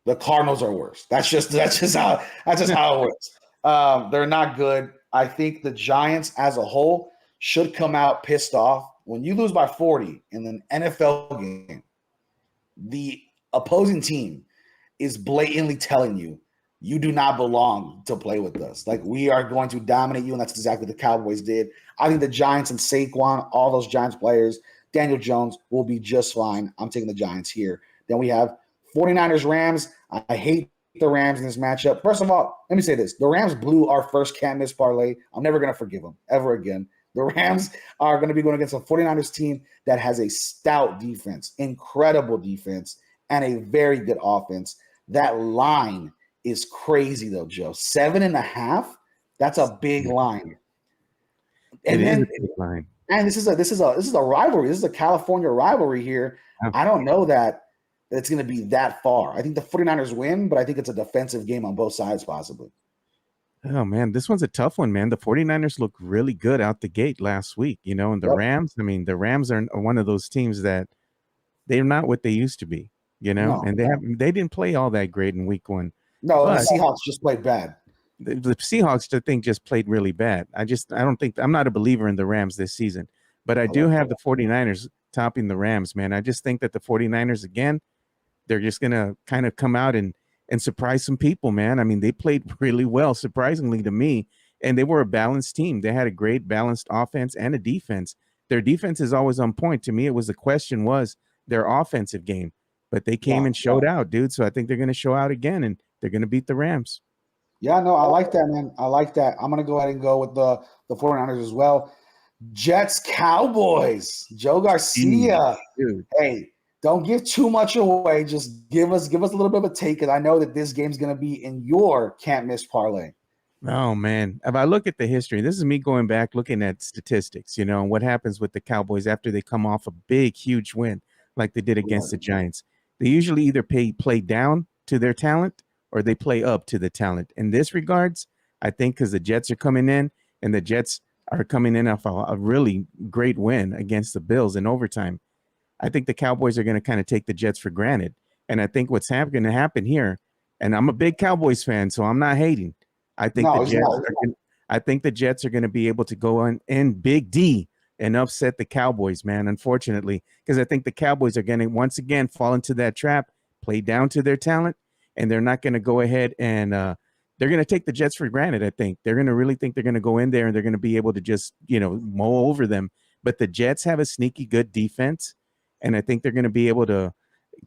The Cardinals are worse. That's just how it works. They're not good. I think the Giants as a whole should come out pissed off. When you lose by 40 in an NFL game, the opposing team is blatantly telling you, you do not belong to play with us. Like, we are going to dominate you, and that's exactly what the Cowboys did. I think the Giants and Saquon, all those Giants players, Daniel Jones will be just fine. I'm taking the Giants here. Then we have 49ers Rams. I hate the Rams in this matchup. First of all, let me say this. The Rams blew our first can't miss parlay. I'm never going to forgive them ever again. The Rams are going to be going against a 49ers team that has a stout defense, incredible defense, and a very good offense. That line is crazy though, Joe. 7.5. That's a big line. And then, a big line. And this is a rivalry. This is a California rivalry here. I don't know that it's going to be that far. I think the 49ers win, but I think it's a defensive game on both sides possibly. Oh, man, this one's a tough one, man. The 49ers look really good out the gate last week, and the Rams, the Rams are one of those teams that they're not what they used to be, and they didn't play all that great in week 1. No, the Seahawks just played bad. The Seahawks, I think, just played really bad. I'm not a believer in the Rams this season, but I do have the 49ers topping the Rams, man. I just think that the 49ers, again, they're just going to kind of come out and surprise some people, man. They played really well, surprisingly to me, and they were a balanced team. They had a great balanced offense and a defense. Their defense is always on point. To me, the question was their offensive game, but they came and showed out, dude. So I think they're going to show out again, and they're going to beat the Rams. Yeah, no, I like that, man. I like that. I'm going to go ahead and go with the 49ers as well. Jets, Cowboys, Joe Garcia. Dude. Hey, don't give too much away. Just give us a little bit of a take, because I know that this game's going to be in your can't miss parlay. Oh, man. If I look at the history, this is me going back, looking at statistics, and what happens with the Cowboys after they come off a big, huge win like they did against the Giants. They usually either play down to their talent or they play up to the talent. In this regards, I think because the Jets are coming in, and the Jets are coming in off a really great win against the Bills in overtime, I think the Cowboys are going to kind of take the Jets for granted. And I think what's going to happen here, and I'm a big Cowboys fan, so I'm not hating. I think I think the Jets are going to be able to go on in Big D and upset the Cowboys, man, unfortunately, because I think the Cowboys are going to once again fall into that trap, play down to their talent, and they're not going to go ahead and they're going to take the Jets for granted. I think they're going to really think they're going to go in there and they're going to be able to just, mow over them. But the Jets have a sneaky good defense, and I think they're going to be able to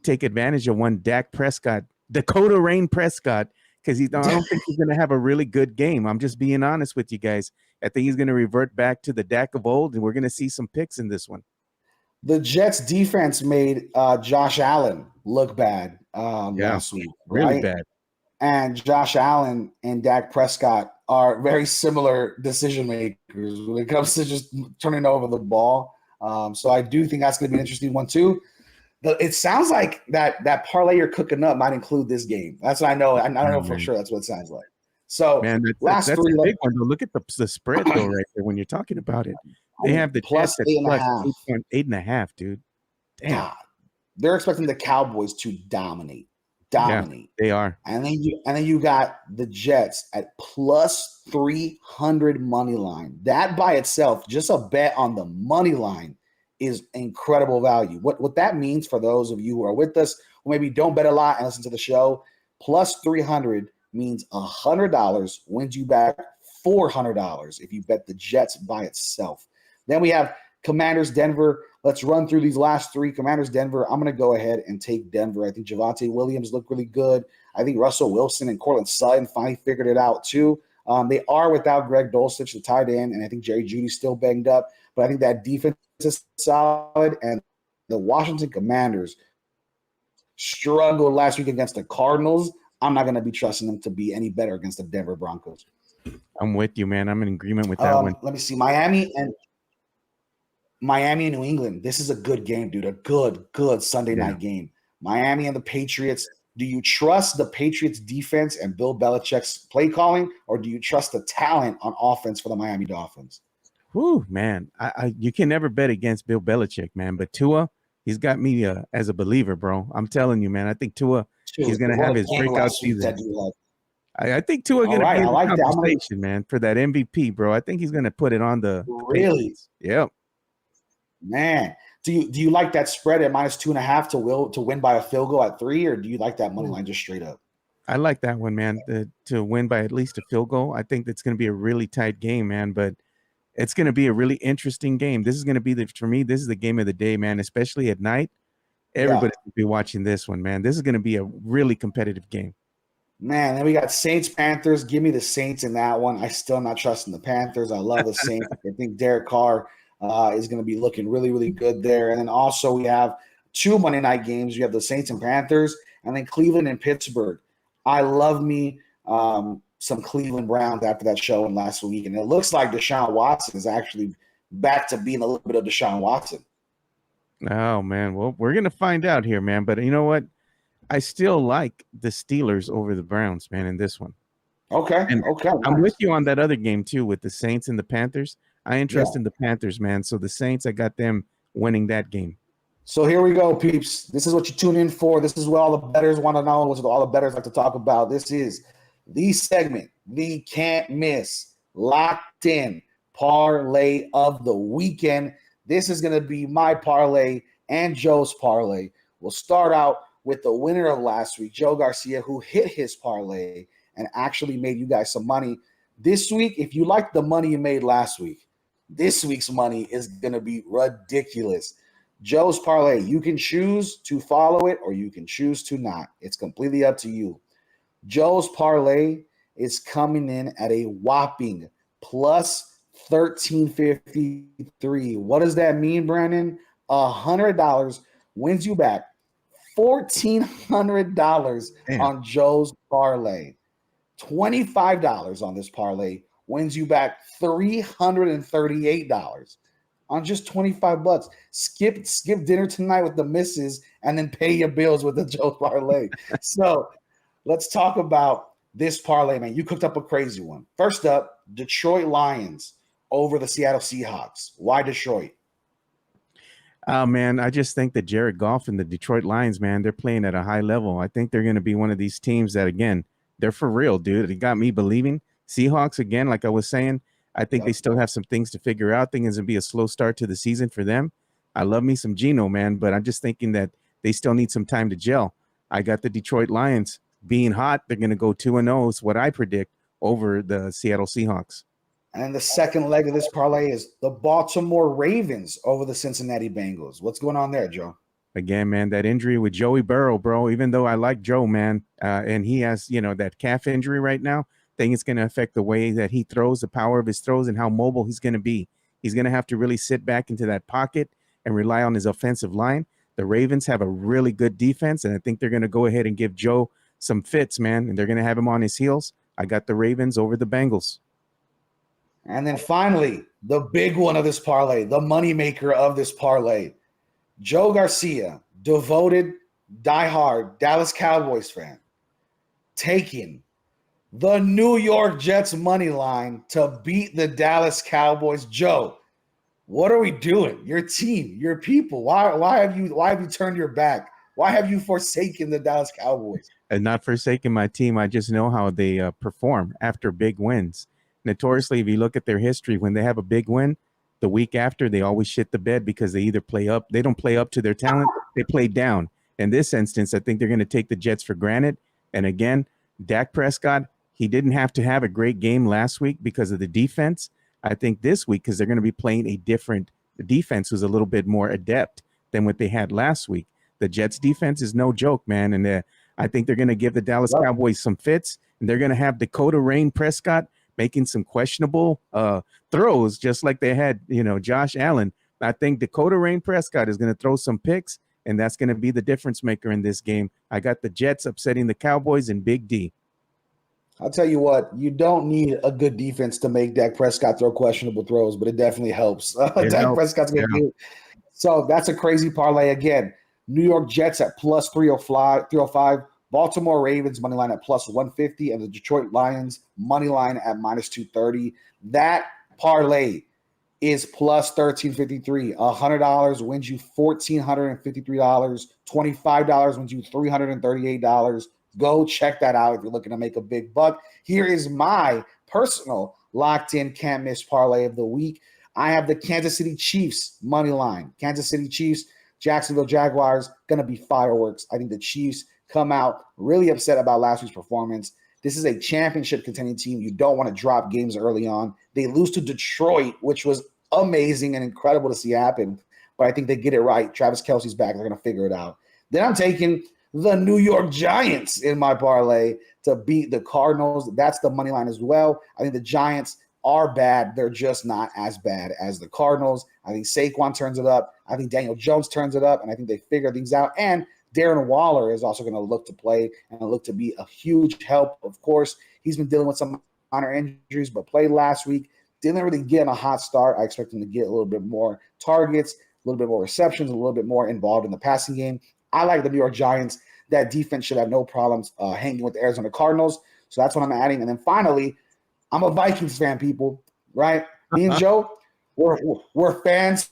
take advantage of one Dak Prescott, Dakota Rain Prescott, because I don't think he's going to have a really good game. I'm just being honest with you guys. I think he's going to revert back to the Dak of old, and we're going to see some picks in this one. The Jets defense made Josh Allen look bad last week. Really right? bad. And Josh Allen and Dak Prescott are very similar decision makers when it comes to just turning over the ball. So I do think that's going to be an interesting one too. It sounds like that parlay you're cooking up might include this game. That's what I know. I don't know for sure. That's what it sounds like. So man, that's a big one. Though. Look at the spread though, right there. When you're talking about it, they have the plus Jets at plus 8.5, dude. Damn, God, they're expecting the Cowboys to dominate. Yeah, they are. And then you got the Jets at plus 300 money line. That by itself, just a bet on the money line, is incredible value. What that means for those of you who are with us who maybe don't bet a lot and listen to the show, plus 300 means $100 wins you back $400 if you bet the Jets by itself. Then we have Commanders Denver. Let's run through these last three. Commanders Denver. I'm going to go ahead and take Denver. I think Javonte Williams looked really good. I think Russell Wilson and Cortland Sutton finally figured it out too. They are without Greg Dulcich, the tight end, and I think Jerry Jeudy's still banged up. But I think that defense is solid, and the Washington Commanders struggled last week against the Cardinals. I'm not going to be trusting them to be any better against the Denver Broncos. I'm with you, man. I'm in agreement with that one. Let me see. Miami and New England. This is a good game, dude. A good Sunday night game. Miami and the Patriots. Do you trust the Patriots defense and Bill Belichick's play calling, or do you trust the talent on offense for the Miami Dolphins? Whew, man. You can never bet against Bill Belichick, man. But Tua, he's got me as a believer, bro. I'm telling you, man. I think Tua, he's going to have his breakout season. I think Tua going to be in the conversation, man, for that MVP, bro. I think he's going to put it on the Patriots. Yep. Man, do you like that spread at minus 2.5 to win by a field goal at 3, or do you like that money line just straight up? I like that one, man. To win by at least a field goal. I think that's going to be a really tight game, man. But it's going to be a really interesting game. This is going to be for me. This is the game of the day, man. Especially at night, everybody's going to be watching this one, man. This is going to be a really competitive game. Man, then we got Saints Panthers. Give me the Saints in that one. I still not trusting the Panthers. I love the Saints. I think Derek Carr is going to be looking really, really good there. And then also we have 2 Monday night games. You have the Saints and Panthers, and then Cleveland and Pittsburgh. I love me some Cleveland Browns after that show last week, and it looks like Deshaun Watson is actually back to being a little bit of Deshaun Watson. Oh, man. Well, we're going to find out here, man. But you know what? I still like the Steelers over the Browns, man, in this one. Okay. I'm with you on that other game, too, with the Saints and the Panthers. I trust in the Panthers, man. So the Saints, I got them winning that game. So here we go, peeps. This is what you tune in for. This is what all the bettors want to know. What all the bettors like to talk about. This is the segment, the can't miss, locked in parlay of the weekend. This is going to be my parlay and Joe's parlay. We'll start out with the winner of last week, Joe Garcia, who hit his parlay and actually made you guys some money. This week, if you like the money you made last week, this week's money is going to be ridiculous. Joe's parlay, you can choose to follow it or you can choose to not. It's completely up to you. Joe's parlay is coming in at a whopping plus 1353. What does that mean, Brandon? $100 wins you back $1,400 on Joe's parlay. $25 on this parlay wins you back $338 on just $25. Skip dinner tonight with the missus and then pay your bills with the Joe's parlay. So let's talk about this parlay, man. You cooked up a crazy one. First up, Detroit Lions over the Seattle Seahawks. Why Detroit? Oh, man, I just think that Jared Goff and the Detroit Lions, man, they're playing at a high level. I think they're going to be one of these teams that, again, they're for real, dude. It got me believing Seahawks, again, like I was saying, I think they still have some things to figure out. I think it's going to be a slow start to the season for them. I love me some Geno, man, but I'm just thinking that they still need some time to gel. I got the Detroit Lions being hot. They're going to go 2-0 is what I predict over the Seattle Seahawks. And the second leg of this parlay is the Baltimore Ravens over the Cincinnati Bengals. What's going on there, Joe? Again, man, that injury with Joey Burrow, bro, even though I like Joe, man, and he has, that calf injury right now, I think it's going to affect the way that he throws, the power of his throws, and how mobile he's going to be. He's going to have to really sit back into that pocket and rely on his offensive line. The Ravens have a really good defense, and I think they're going to go ahead and give Joe some fits, man, and they're going to have him on his heels. I got the Ravens over the Bengals. And then finally, the big one of this parlay, the moneymaker of this parlay, Joe Garcia, devoted, diehard Dallas Cowboys fan, taking the New York Jets money line to beat the Dallas Cowboys. Joe, what are we doing? Your team, your people. Why have you turned your back? Why have you forsaken the Dallas Cowboys? And not forsaken my team. I just know how they perform after big wins. Notoriously, if you look at their history, when they have a big win, the week after, they always shit the bed because they either play up, they don't play up to their talent, they play down. In this instance, I think they're going to take the Jets for granted. And again, Dak Prescott, he didn't have to have a great game last week because of the defense. I think this week, because they're going to be playing a different defense who's a little bit more adept than what they had last week. The Jets defense is no joke, man. And I think they're going to give the Dallas Cowboys some fits, and they're going to have Dakota Rain Prescott making some questionable throws, just like they had, Josh Allen. I think Dakota Rain Prescott is going to throw some picks, and that's going to be the difference maker in this game. I got the Jets upsetting the Cowboys in Big D. I'll tell you what, you don't need a good defense to make Dak Prescott throw questionable throws, but it definitely helps. Dak Prescott's going to do it. So that's a crazy parlay again. New York Jets at plus 305. Baltimore Ravens money line at plus 150, and the Detroit Lions money line at minus 230. That parlay is plus 1353. $100 wins you $1,453. $25 wins you $338. Go check that out if you're looking to make a big buck. Here is my personal locked-in can't-miss parlay of the week. I have the Kansas City Chiefs money line. Kansas City Chiefs, Jacksonville Jaguars, going to be fireworks. I think the Chiefs come out really upset about last week's performance. This is a championship contending team. You don't want to drop games early on. They lose to Detroit, which was amazing and incredible to see happen. But I think they get it right. Travis Kelce's back. They're going to figure it out. Then I'm taking the New York Giants in my parlay to beat the Cardinals. That's the money line as well. I think the Giants are bad. They're just not as bad as the Cardinals. I think Saquon turns it up. I think Daniel Jones turns it up, and I think they figure things out. And Darren Waller is also going to look to play and look to be a huge help. Of course, he's been dealing with some minor injuries, but played last week. Didn't really get a hot start. I expect him to get a little bit more targets, a little bit more receptions, a little bit more involved in the passing game. I like the New York Giants. That defense should have no problems hanging with the Arizona Cardinals. So that's what I'm adding. And then finally, I'm a Vikings fan, people, right? Me and Joe, we're fans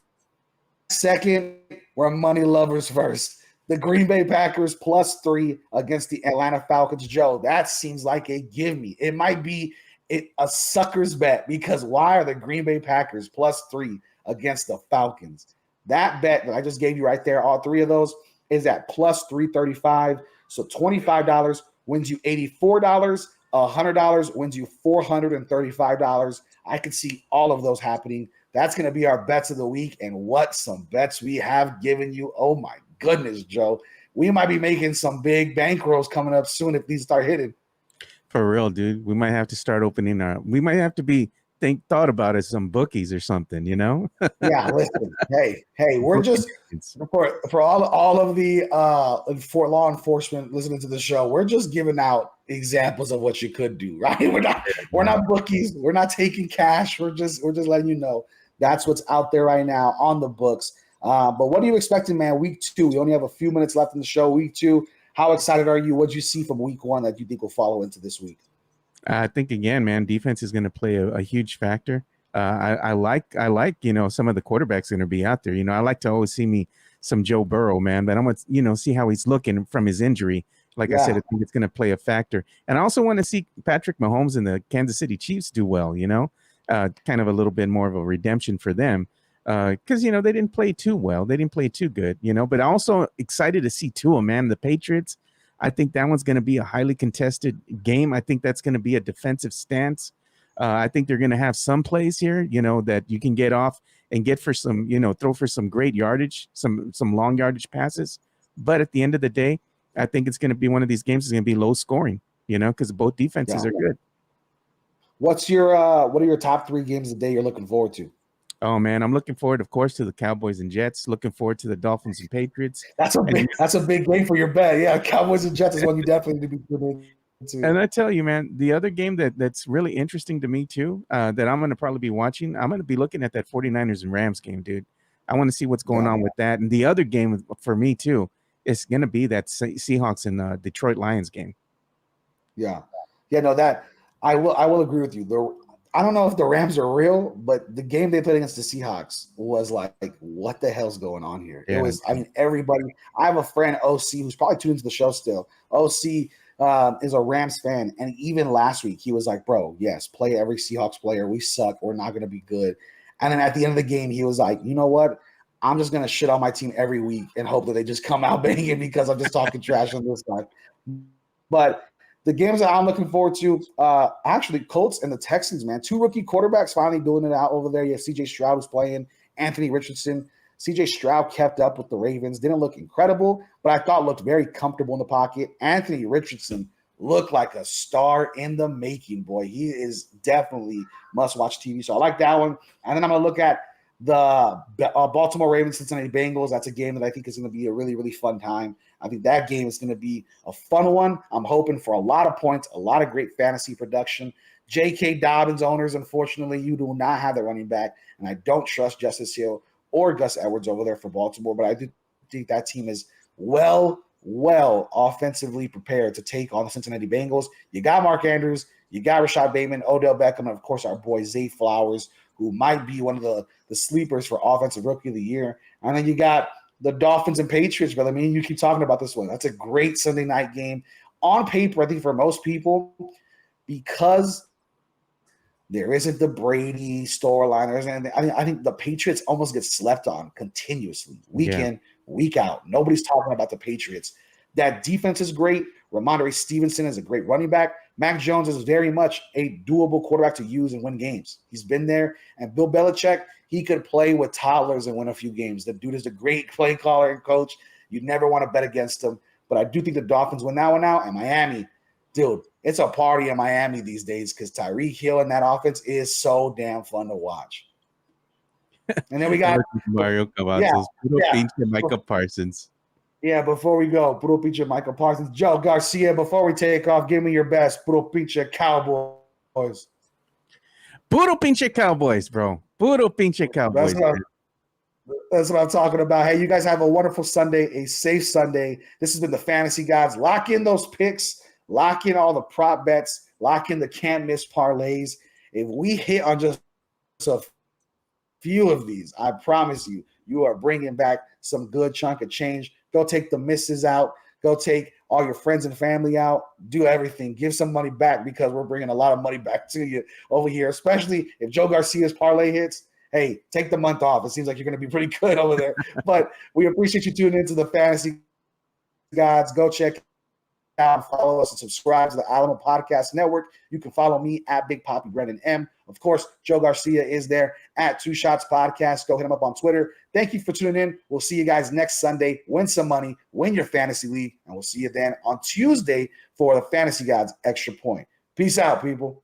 second. We're money lovers first. The Green Bay Packers plus 3 against the Atlanta Falcons. Joe, that seems like a give me. It might be a sucker's bet, because why are the Green Bay Packers plus 3 against the Falcons? That bet that I just gave you right there, all three of those, is at plus 335. So $25 wins you $84. $100 wins you $435. I could see all of those happening. That's going to be our bets of the week. And what some bets we have given you. Oh, my goodness, Joe. We might be making some big bankrolls coming up soon if these start hitting. For real, dude. We might have to start opening we might have to be thought about as some bookies or something, Yeah, listen. Hey, we're just for all of the for law enforcement listening to the show, we're just giving out examples of what you could do, right? We're not bookies, we're not taking cash, we're just letting you know that's what's out there right now on the books. But what are you expecting, man? Week 2. We only have a few minutes left in the show. Week 2. How excited are you? What did you see from week 1 that you think will follow into this week? I think, again, man, defense is going to play a huge factor. I like, some of the quarterbacks going to be out there. I like to always see me some Joe Burrow, man, but I'm going to, see how he's looking from his injury. Like I said, I think it's going to play a factor. And I also want to see Patrick Mahomes and the Kansas City Chiefs do well, kind of a little bit more of a redemption for them. Because, they didn't play too well. They didn't play too good, but also excited to see Tua, man, the Patriots. I think that one's going to be a highly contested game. I think that's going to be a defensive stance. I think they're going to have some plays here, that you can get off and get for some, throw for some great yardage, some long yardage passes. But at the end of the day, I think it's going to be one of these games that's going to be low scoring, because both defenses are good. What are your top 3 games of the day you're looking forward to? Oh man, I'm looking forward, of course, to the Cowboys and Jets. Looking forward to the Dolphins and Patriots. That's a big game for your bet. Yeah, Cowboys and Jets is one you definitely need to be tuned into. And I tell you, man, the other game that's really interesting to me too, that I'm going to probably be watching. I'm going to be looking at that 49ers and Rams game, dude. I want to see what's going on with that. And the other game for me too is going to be that Seahawks and Detroit Lions game. Yeah, no, that I will agree with you. I don't know if the Rams are real, but the game they played against the Seahawks was like what the hell's going on here? Yeah. It was, everybody. I have a friend, OC, who's probably tuned into the show still. OC is a Rams fan, and even last week he was like, bro, yes, play every Seahawks player. We suck. We're not going to be good. And then at the end of the game, he was like, you know what? I'm just going to shit on my team every week and hope that they just come out banging because I'm just talking trash on this guy. But the games that I'm looking forward to, actually, Colts and the Texans, man. 2 rookie quarterbacks finally doing it out over there. You have C.J. Stroud was playing, Anthony Richardson. C.J. Stroud kept up with the Ravens. Didn't look incredible, but I thought looked very comfortable in the pocket. Anthony Richardson looked like a star in the making, boy. He is definitely must-watch TV. So I like that one. And then I'm going to look at the Baltimore Ravens, Cincinnati Bengals. That's a game that I think is going to be a really, really fun time. I think that game is going to be a fun one. I'm hoping for a lot of points, a lot of great fantasy production. J.K. Dobbins owners, unfortunately, you do not have the running back, and I don't trust Justice Hill or Gus Edwards over there for Baltimore, but I do think that team is well offensively prepared to take on the Cincinnati Bengals. You got Mark Andrews, you got Rashad Bateman, Odell Beckham, and, of course, our boy Zay Flowers, who might be one of the sleepers for Offensive Rookie of the Year. And then you got the Dolphins and Patriots, brother. I mean, you keep talking about this one. That's a great Sunday night game. On paper, I think for most people, because there isn't the Brady storyline, there isn't anything. I think the Patriots almost get slept on continuously, week in, week out. Nobody's talking about the Patriots. That defense is great. Ramondre Stevenson is a great running back. Mac Jones is very much a doable quarterback to use and win games. He's been there. And Bill Belichick, he could play with toddlers and win a few games. The dude is a great play caller and coach. You never want to bet against him. But I do think the Dolphins win that one out. And Miami, dude, it's a party in Miami these days because Tyreek Hill and that offense is so damn fun to watch. And then we got Mario Cavazos, Micah Parsons. Yeah, before we go, Puro Pinche Michael Parsons. Joe Garcia, before we take off, give me your best. Puro Pinche Cowboys. Puro Pinche Cowboys, bro. Puro Pinche Cowboys. That's what I'm talking about. Hey, you guys have a wonderful Sunday, a safe Sunday. This has been the Fantasy Gods. Lock in those picks. Lock in all the prop bets. Lock in the can't miss parlays. If we hit on just a few of these, I promise you, you are bringing back some good chunk of change. Go take the misses out. Go take all your friends and family out. Do everything. Give some money back because we're bringing a lot of money back to you over here, especially if Joe Garcia's parlay hits. Hey, take the month off. It seems like you're going to be pretty good over there. But we appreciate you tuning into the Fantasy Gods. Go check out, follow us, and subscribe to the Alamo Podcast Network. You can follow me at Big Poppy Brendan M. Of course, Joe Garcia is there at Two Shots Podcast. Go hit him up on Twitter. Thank you for tuning in. We'll see you guys next Sunday. Win some money, win your fantasy league, and we'll see you then on Tuesday for the Fantasy Gods Extra Point. Peace out, people.